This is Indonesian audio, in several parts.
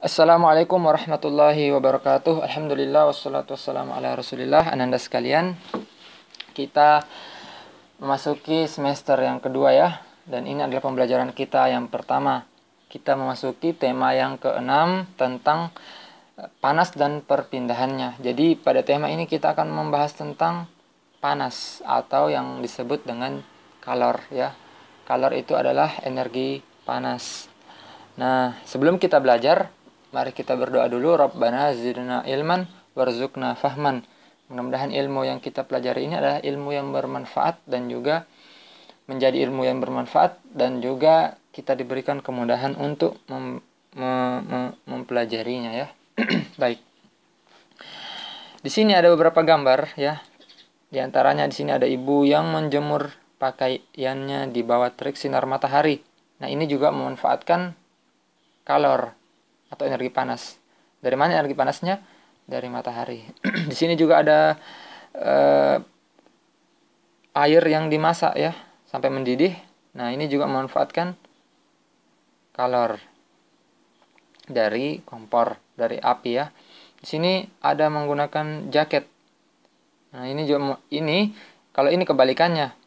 Assalamualaikum warahmatullahi wabarakatuh. Alhamdulillah wassalatu wassalamu ala rasulillah. Ananda sekalian, kita memasuki semester yang kedua ya. Dan ini adalah pembelajaran kita yang pertama. Kita memasuki tema yang keenam tentang panas dan perpindahannya. Jadi pada tema ini kita akan membahas tentang panas atau yang disebut dengan kalor ya. Kalor itu adalah energi panas. Nah, sebelum kita belajar, mari kita berdoa dulu. Rabbana zidna ilman warzuqna fahman. Mudah-mudahan ilmu yang kita pelajari ini adalah ilmu yang bermanfaat dan juga menjadi ilmu yang bermanfaat dan juga kita diberikan kemudahan untuk mempelajarinya ya. Baik. Di sini ada beberapa gambar ya. Di antaranya di sini ada ibu yang menjemur pakaiannya di bawah terik sinar matahari. Nah, ini juga memanfaatkan kalor atau energi panas. Dari mana energi panasnya? Dari matahari. Di sini juga ada air yang dimasak ya sampai mendidih. Nah, ini juga memanfaatkan kalor dari kompor, dari api ya. Di sini ada menggunakan jaket. Nah, ini juga kalau ini kebalikannya.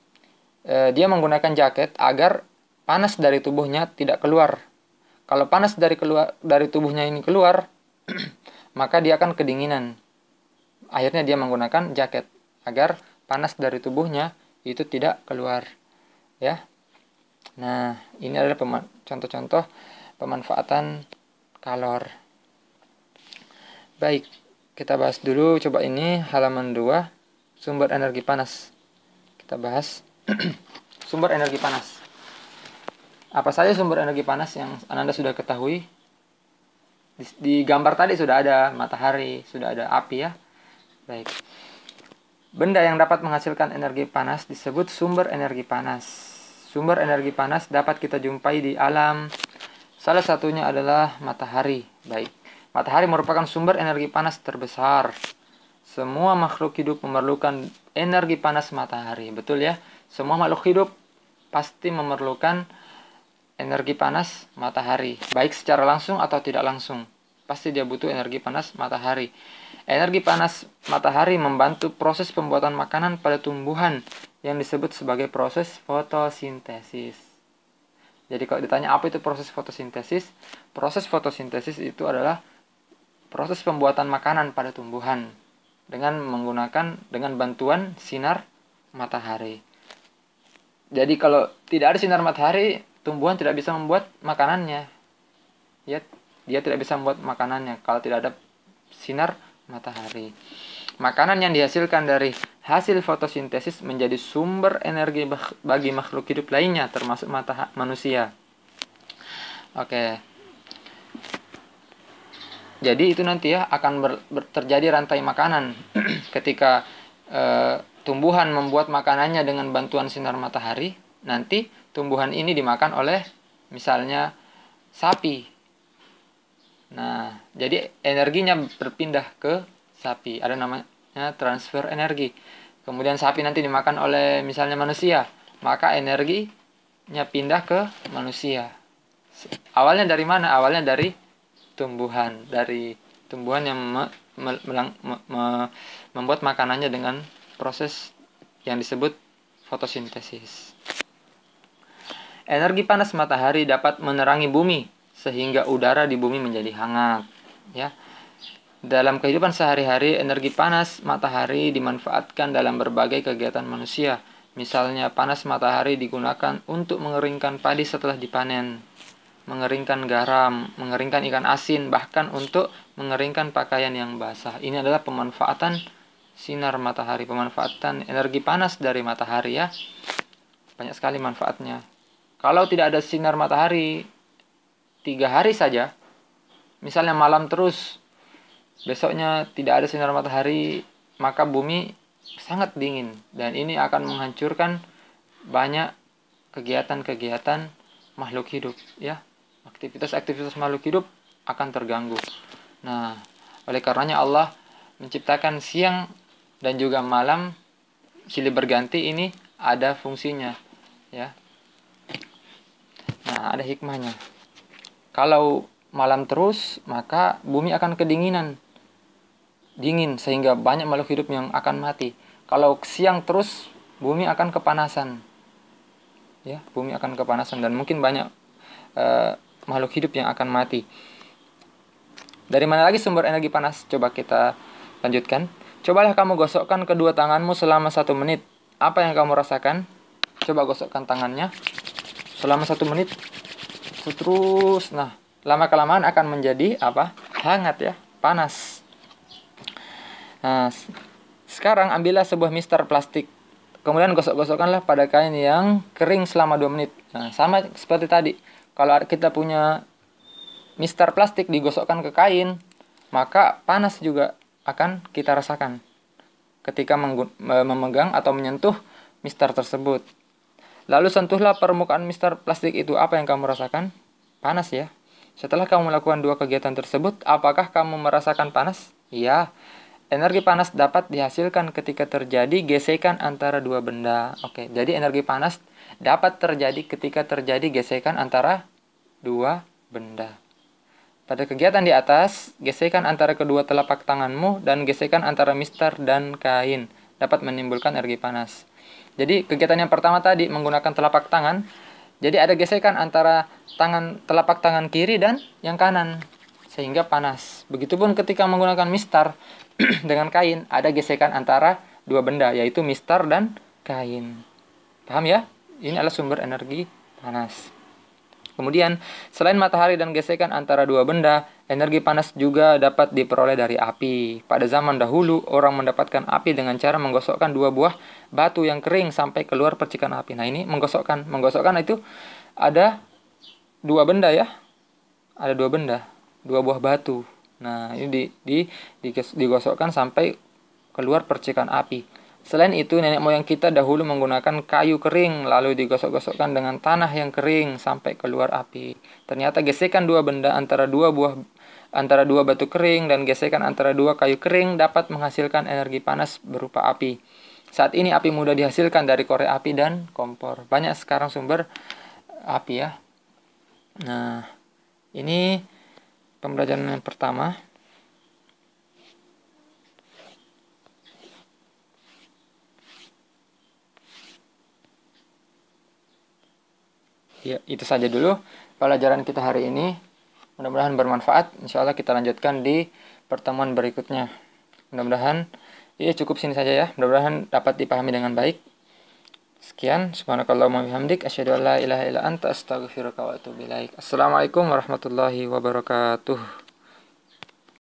Dia menggunakan jaket agar panas dari tubuhnya tidak keluar. Kalau panas dari tubuhnya ini keluar, maka dia akan kedinginan. Akhirnya dia menggunakan jaket agar panas dari tubuhnya itu tidak keluar. Ya. Nah, ini adalah contoh-contoh pemanfaatan kalor. Baik, kita bahas dulu coba ini halaman 2, sumber energi panas. Kita bahas sumber energi panas. Apa saja sumber energi panas yang Anda sudah ketahui? Di gambar tadi sudah ada matahari, sudah ada api ya. Baik. Benda yang dapat menghasilkan energi panas disebut sumber energi panas. Sumber energi panas dapat kita jumpai di alam. Salah satunya adalah matahari. Baik. Matahari merupakan sumber energi panas terbesar. Semua makhluk hidup memerlukan energi panas matahari. Betul ya? Semua makhluk hidup pasti memerlukan energi panas matahari, baik secara langsung atau tidak langsung. Pasti dia butuh energi panas matahari. Energi panas matahari membantu proses pembuatan makanan pada tumbuhan yang disebut sebagai proses fotosintesis. Jadi kalau ditanya apa itu proses fotosintesis? Proses fotosintesis itu adalah proses pembuatan makanan pada tumbuhan dengan bantuan sinar matahari. Jadi kalau tidak ada sinar matahari, tumbuhan tidak bisa membuat makanannya. Ya, dia tidak bisa membuat makanannya kalau tidak ada sinar matahari. Makanan yang dihasilkan dari hasil fotosintesis menjadi sumber energi bagi makhluk hidup lainnya, termasuk manusia. Oke. Jadi itu nanti ya akan terjadi rantai makanan ketika tumbuhan membuat makanannya dengan bantuan sinar matahari. Nanti tumbuhan ini dimakan oleh misalnya sapi. Nah, jadi energinya berpindah ke sapi. Ada namanya transfer energi. Kemudian sapi nanti dimakan oleh misalnya manusia. Maka energinya pindah ke manusia. Awalnya dari mana? Awalnya dari tumbuhan. Dari tumbuhan yang membuat makanannya dengan proses yang disebut fotosintesis. Energi panas matahari dapat menerangi bumi sehingga udara di bumi menjadi hangat, ya. Dalam kehidupan sehari-hari, energi panas matahari dimanfaatkan dalam berbagai kegiatan manusia. Misalnya, panas matahari digunakan untuk mengeringkan padi setelah dipanen, mengeringkan garam, mengeringkan ikan asin, bahkan untuk mengeringkan pakaian yang basah. Ini adalah pemanfaatan sinar matahari, pemanfaatan energi panas dari matahari ya. Banyak sekali manfaatnya. Kalau tidak ada sinar matahari 3 hari saja, misalnya malam terus, besoknya tidak ada sinar matahari, maka bumi sangat dingin. Dan ini akan menghancurkan banyak kegiatan-kegiatan makhluk hidup. Ya, aktivitas-aktivitas makhluk hidup akan terganggu. Nah, oleh karenanya Allah menciptakan siang dan juga malam silih berganti, ini ada fungsinya. Ya. Nah, ada hikmahnya. Kalau malam terus, maka bumi akan kedinginan. Dingin, sehingga banyak makhluk hidup yang akan mati. Kalau siang terus, bumi akan kepanasan. Ya, bumi akan kepanasan dan mungkin banyak makhluk hidup yang akan mati. Dari mana lagi sumber energi panas? Coba kita lanjutkan. Cobalah kamu gosokkan kedua tanganmu selama 1 menit. Apa yang kamu rasakan? Coba gosokkan tangannya selama 1 menit. Terus, nah, lama-kelamaan akan menjadi apa? Hangat ya, panas. Nah, sekarang ambillah sebuah mister plastik. Kemudian gosok-gosokkanlah pada kain yang kering selama 2 menit. Nah, sama seperti tadi. Kalau kita punya mister plastik digosokkan ke kain, maka panas juga akan kita rasakan ketika memegang atau menyentuh mister tersebut. Lalu sentuhlah permukaan mister plastik itu. Apa yang kamu rasakan? Panas ya. Setelah kamu melakukan 2 kegiatan tersebut, apakah kamu merasakan panas? Iya. Energi panas dapat dihasilkan ketika terjadi gesekan antara 2 benda. Oke, jadi energi panas dapat terjadi ketika terjadi gesekan antara 2 benda. Pada kegiatan di atas, gesekan antara kedua telapak tanganmu dan gesekan antara mister dan kain dapat menimbulkan energi panas. Jadi kegiatan yang pertama tadi menggunakan telapak tangan, jadi ada gesekan antara telapak tangan kiri dan yang kanan sehingga panas. Begitupun ketika menggunakan mister dengan kain, ada gesekan antara 2 benda yaitu mister dan kain. Paham ya? Ini adalah sumber energi panas. Kemudian, selain matahari dan gesekan antara 2 benda, energi panas juga dapat diperoleh dari api. Pada zaman dahulu, orang mendapatkan api dengan cara menggosokkan 2 buah batu yang kering sampai keluar percikan api. Nah, ini menggosokkan. Menggosokkan itu ada 2 benda ya. Ada 2 benda, 2 buah batu. Nah, ini digosokkan sampai keluar percikan api. Selain itu, nenek moyang kita dahulu menggunakan kayu kering, lalu digosok-gosokkan dengan tanah yang kering sampai keluar api. Ternyata gesekan 2 benda antara 2 batu kering dan gesekan antara 2 kayu kering dapat menghasilkan energi panas berupa api. Saat ini api mudah dihasilkan dari korek api dan kompor. Banyak sekarang sumber api ya. Nah, ini pembelajaran yang pertama. Ya, itu saja dulu pelajaran kita hari ini. Mudah-mudahan bermanfaat. Insya Allah kita lanjutkan di pertemuan berikutnya. Mudah-mudahan ya cukup sini saja ya. Mudah-mudahan dapat dipahami dengan baik. Sekian. Subhanakallahumma bihamdik. Asyhadu an la ilaha illa anta astaghfiruka wa atubu ilaik. Assalamualaikum warahmatullahi wabarakatuh.